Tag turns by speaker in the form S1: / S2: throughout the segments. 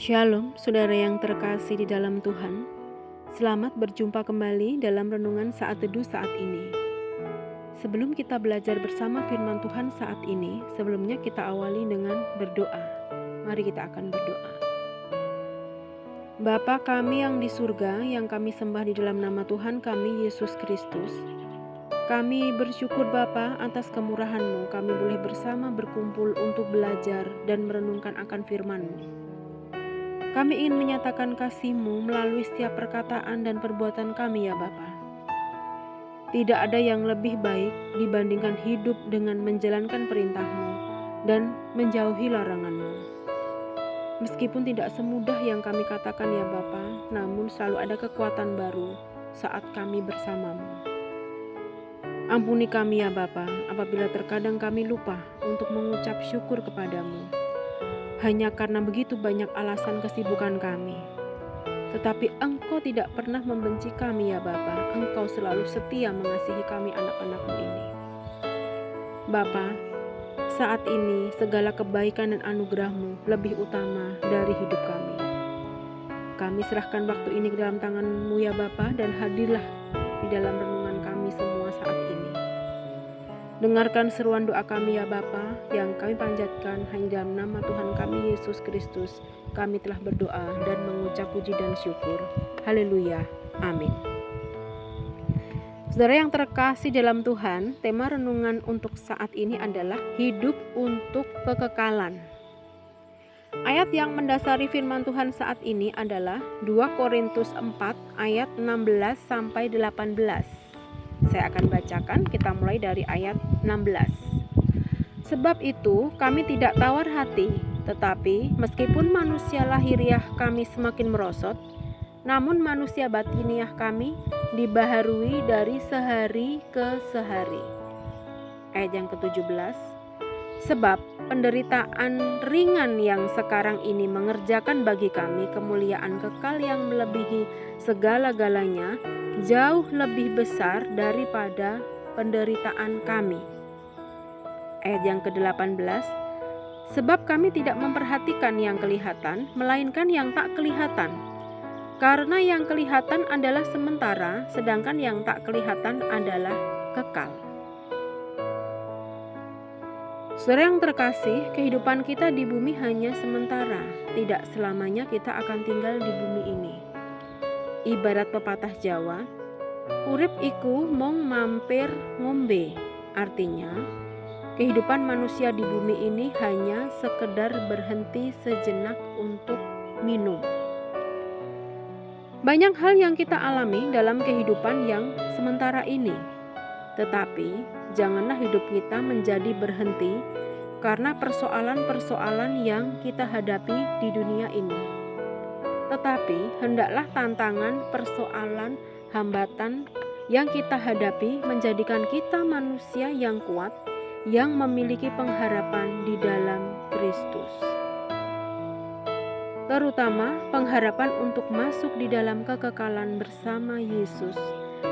S1: Shalom, saudara yang terkasih di dalam Tuhan. Selamat berjumpa kembali dalam renungan saat teduh saat ini. Sebelum kita belajar bersama firman Tuhan saat ini, sebelumnya kita awali dengan berdoa. Mari kita akan berdoa. Bapa kami yang di surga, yang kami sembah di dalam nama Tuhan kami, Yesus Kristus. Kami bersyukur Bapa atas kemurahan-Mu, kami boleh bersama berkumpul untuk belajar dan merenungkan akan firman-Mu. Kami ingin menyatakan kasih-Mu melalui setiap perkataan dan perbuatan kami ya Bapa. Tidak ada yang lebih baik dibandingkan hidup dengan menjalankan perintah-Mu dan menjauhi larangan-Mu. Meskipun tidak semudah yang kami katakan ya Bapa, namun selalu ada kekuatan baru saat kami bersama-Mu. Ampuni kami ya Bapa, apabila terkadang kami lupa untuk mengucap syukur kepadamu. Hanya karena begitu banyak alasan kesibukan kami. Tetapi Engkau tidak pernah membenci kami ya Bapa, Engkau selalu setia mengasihi kami anak-anak-Mu ini. Bapa, saat ini segala kebaikan dan anugerah-Mu lebih utama dari hidup kami. Kami serahkan waktu ini ke dalam tangan-Mu ya Bapa, dan hadirlah di dalam renungan kami semua saat ini. Dengarkan seruan doa kami ya Bapa, yang kami panjatkan hanya dalam nama Tuhan kami Yesus Kristus. Kami telah berdoa dan mengucap puji dan syukur. Haleluya. Amin. Saudara yang terkasih dalam Tuhan, tema renungan untuk saat ini adalah hidup untuk kekekalan. Ayat yang mendasari firman Tuhan saat ini adalah 2 Korintus 4 ayat 16 sampai 18. Saya akan bacakan, kita mulai dari ayat 16. Sebab itu kami tidak tawar hati, tetapi meskipun manusia lahiriah kami semakin merosot, namun manusia batiniah kami dibaharui dari sehari ke sehari. Ayat yang ke-17. Sebab penderitaan ringan yang sekarang ini mengerjakan bagi kami kemuliaan kekal yang melebihi segala-galanya, jauh lebih besar daripada penderitaan kami. Ayat yang ke-18. Sebab kami tidak memperhatikan yang kelihatan, melainkan yang tak kelihatan. Karena yang kelihatan adalah sementara, sedangkan yang tak kelihatan adalah kekal. Saudara yang terkasih, kehidupan kita di bumi hanya sementara. Tidak selamanya kita akan tinggal di bumi ini. Ibarat pepatah Jawa, urip iku mung mampir ngombe. Artinya, kehidupan manusia di bumi ini hanya sekedar berhenti sejenak untuk minum. Banyak hal yang kita alami dalam kehidupan yang sementara ini. Tetapi, janganlah hidup kita menjadi berhenti karena persoalan-persoalan yang kita hadapi di dunia ini. Tetapi, hendaklah tantangan, persoalan, hambatan yang kita hadapi menjadikan kita manusia yang kuat, yang memiliki pengharapan di dalam Kristus. Terutama pengharapan untuk masuk di dalam kekekalan bersama Yesus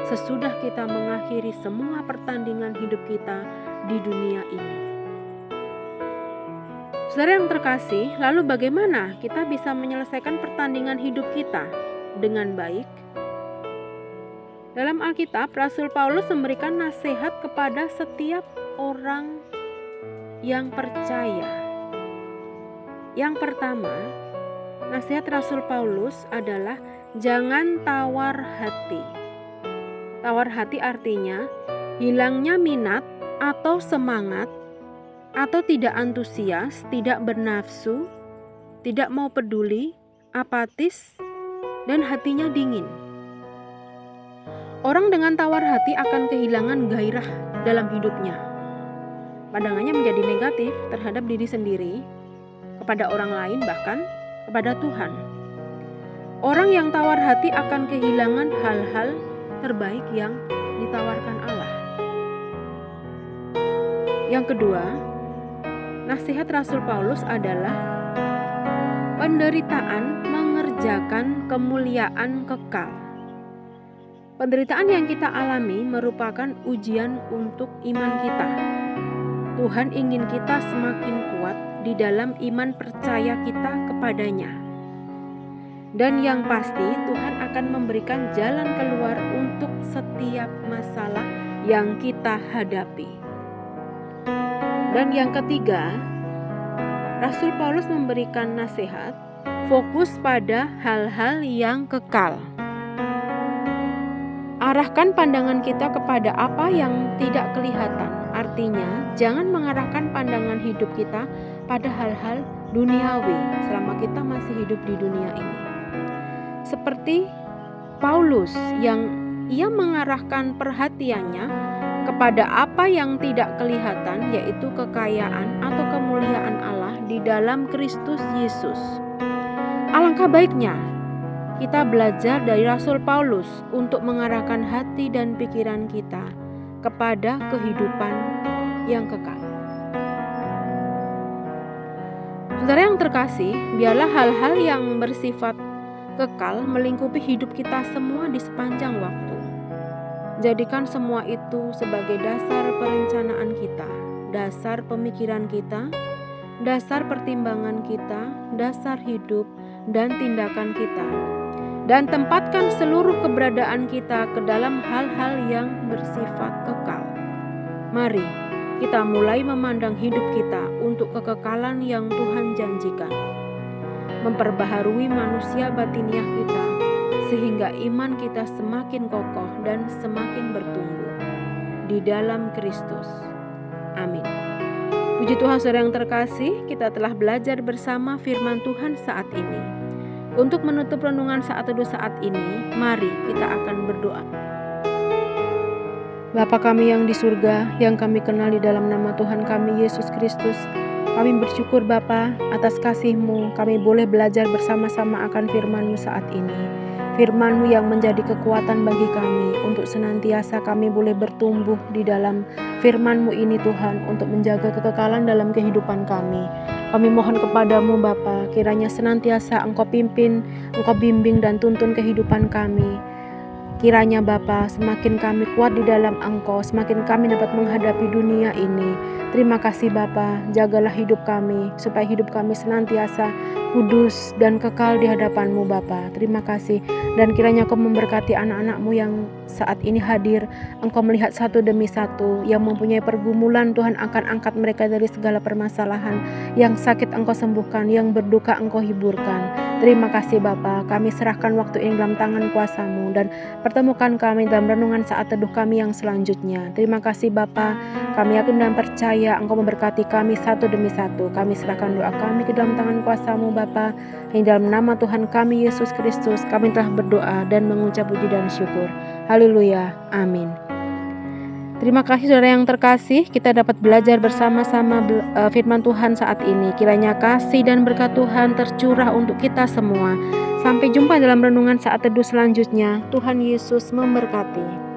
S1: sesudah kita mengakhiri semua pertandingan hidup kita di dunia ini. Saudara yang terkasih, lalu bagaimana kita bisa menyelesaikan pertandingan hidup kita dengan baik? Dalam Alkitab, Rasul Paulus memberikan nasihat kepada setiap orang yang percaya. Yang pertama, nasihat Rasul Paulus adalah jangan tawar hati. Tawar hati artinya hilangnya minat atau semangat, atau tidak antusias, tidak bernafsu, tidak mau peduli, apatis, dan hatinya dingin. Orang dengan tawar hati akan kehilangan gairah dalam hidupnya. Pandangannya menjadi negatif terhadap diri sendiri, kepada orang lain, bahkan kepada Tuhan. Orang yang tawar hati akan kehilangan hal-hal terbaik yang ditawarkan Allah. Yang kedua, nasihat Rasul Paulus adalah penderitaan mengerjakan kemuliaan kekal. Penderitaan yang kita alami merupakan ujian untuk iman kita. Tuhan ingin kita semakin kuat di dalam iman percaya kita kepadanya. Dan yang pasti Tuhan akan memberikan jalan keluar untuk setiap masalah yang kita hadapi. Dan yang ketiga, Rasul Paulus memberikan nasihat, fokus pada hal-hal yang kekal. Arahkan pandangan kita kepada apa yang tidak kelihatan. Artinya, jangan mengarahkan pandangan hidup kita pada hal-hal duniawi selama kita masih hidup di dunia ini. Seperti Paulus yang ia mengarahkan perhatiannya kepada apa yang tidak kelihatan, yaitu kekayaan atau kemuliaan Allah di dalam Kristus Yesus. Alangkah baiknya kita belajar dari Rasul Paulus untuk mengarahkan hati dan pikiran kita kepada kehidupan yang kekal. Saudara yang terkasih, biarlah hal-hal yang bersifat kekal melingkupi hidup kita semua di sepanjang waktu. Jadikan semua itu sebagai dasar perencanaan kita, dasar pemikiran kita, dasar pertimbangan kita, dasar hidup dan tindakan kita. Dan tempatkan seluruh keberadaan kita ke dalam hal-hal yang bersifat kekal. Mari kita mulai memandang hidup kita untuk kekekalan yang Tuhan janjikan. Memperbaharui manusia batiniah kita, sehingga iman kita semakin kokoh dan semakin bertumbuh di dalam Kristus. Amin. Puji Tuhan, saudara yang terkasih, kita telah belajar bersama firman Tuhan saat ini. Untuk menutup renungan saat teduh saat ini, mari kita akan berdoa. Bapa kami yang di surga, yang kami kenal di dalam nama Tuhan kami Yesus Kristus, kami bersyukur Bapa atas kasih-Mu, kami boleh belajar bersama-sama akan firman-Mu saat ini. Firman-Mu yang menjadi kekuatan bagi kami untuk senantiasa kami boleh bertumbuh di dalam firman-Mu ini Tuhan, untuk menjaga kekekalan dalam kehidupan kami. Kami mohon kepadamu Bapa, kiranya senantiasa Engkau pimpin, Engkau bimbing dan tuntun kehidupan kami. Kiranya Bapa, semakin kami kuat di dalam Engkau, semakin kami dapat menghadapi dunia ini. Terima kasih Bapa, jagalah hidup kami, supaya hidup kami senantiasa kudus dan kekal di hadapan-Mu Bapa. Terima kasih, dan kiranya Engkau memberkati anak-anak-Mu yang saat ini hadir. Engkau melihat satu demi satu yang mempunyai pergumulan, Tuhan akan angkat mereka dari segala permasalahan. Yang sakit Engkau sembuhkan, yang berduka Engkau hiburkan. Terima kasih Bapa, kami serahkan waktu ini dalam tangan kuasa-Mu, dan pertemukan kami dalam renungan saat teduh kami yang selanjutnya. Terima kasih Bapa, kami yakin dan percaya Engkau memberkati kami satu demi satu. Kami serahkan doa kami ke dalam tangan kuasa-Mu Bapa. Di dalam nama Tuhan kami Yesus Kristus, kami telah berdoa dan mengucap puji dan syukur. Haleluya, amin. Terima kasih saudara yang terkasih, kita dapat belajar bersama-sama firman Tuhan saat ini. Kiranya kasih dan berkat Tuhan tercurah untuk kita semua. Sampai jumpa dalam renungan saat teduh selanjutnya. Tuhan Yesus memberkati.